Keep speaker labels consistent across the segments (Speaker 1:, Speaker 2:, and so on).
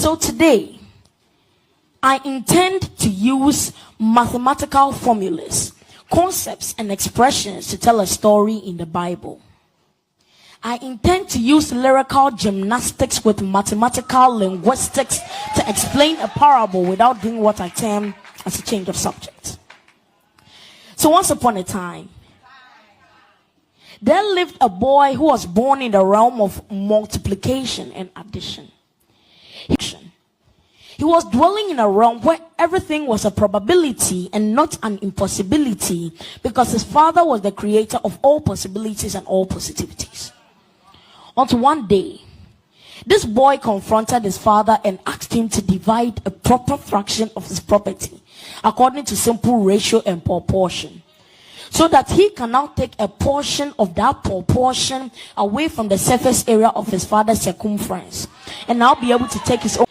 Speaker 1: So today, I intend to use mathematical formulas, concepts, and expressions to tell a story in the Bible. I intend to use lyrical gymnastics with mathematical linguistics to explain a parable without doing what I term as a change of subject. So once upon a time, there lived a boy who was born in the realm of multiplication and addition. He was dwelling in a realm where everything was a probability and not an impossibility, because his father was the creator of all possibilities and all positivities. Until one day, this boy confronted his father and asked him to divide a proper fraction of his property according to simple ratio and proportion, so that he can now take a portion of that proportion away from the surface area of his father's circumference and now be able to take his own.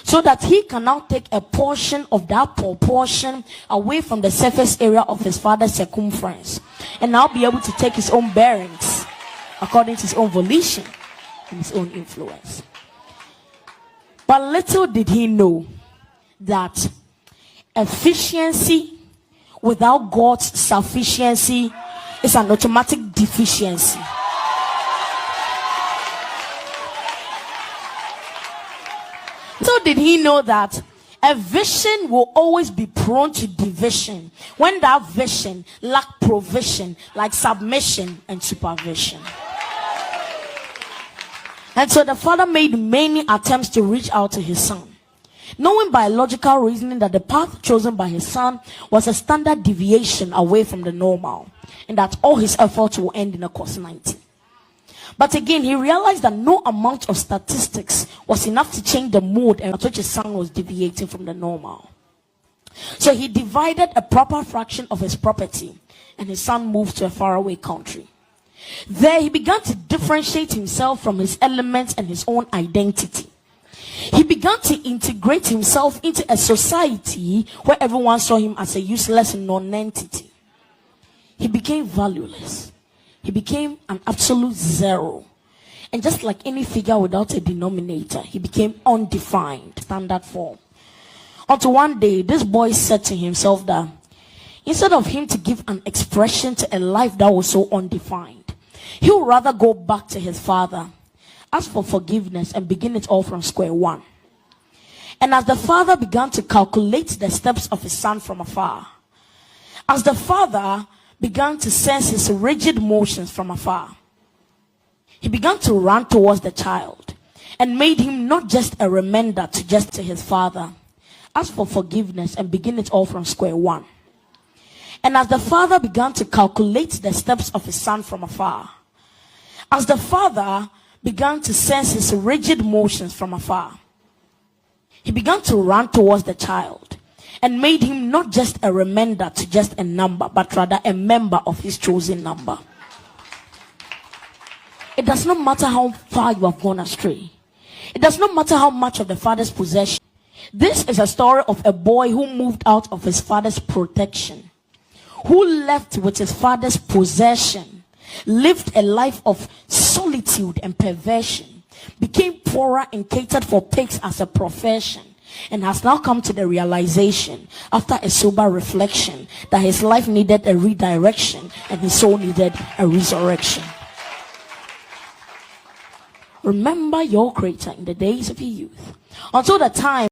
Speaker 1: So that he can now take a portion of that proportion away from the surface area of his father's circumference and now be able to take his own bearings according to his own volition and his own influence. But little did he know that efficiency without God's sufficiency is an automatic deficiency. So did he know that a vision will always be prone to division when that vision lack provision, like submission and supervision? And so the father made many attempts to reach out to his son, knowing by logical reasoning that the path chosen by his son was a standard deviation away from the normal, and that all his efforts will end in a course 90. But again, he realized that no amount of statistics was enough to change the mood at which his son was deviating from the normal. So he divided a proper fraction of his property, and his son moved to a faraway country. There he began to differentiate himself from his elements and his own identity. He began to integrate himself into a society where everyone saw him as a useless non-entity. He became valueless. He became an absolute zero. And just like any figure without a denominator, he became undefined, standard form. Until one day, this boy said to himself that instead of him to give an expression to a life that was so undefined, he would rather go back to his father, ask for forgiveness, and begin it all from square one. And as the father began to calculate the steps of his son from afar, as the father began to sense his rigid motions from afar, he began to run towards the child and made him not just a remainder to his father, ask for forgiveness, and begin it all from square one. And as the father began to calculate the steps of his son from afar, as the father began to sense his rigid motions from afar, he began to run towards the child and made him not just a remainder to just a number, but rather a member of his chosen number. It does not matter how far you have gone astray. It does not matter how much of the father's possession. This is a story of a boy who moved out of his father's protection, who left with his father's possession, lived a life of solitude and perversion, became poorer and catered for pigs as a profession, and has now come to the realization, after a sober reflection, that his life needed a redirection and his soul needed a resurrection. Remember your Creator in the days of your youth, until the time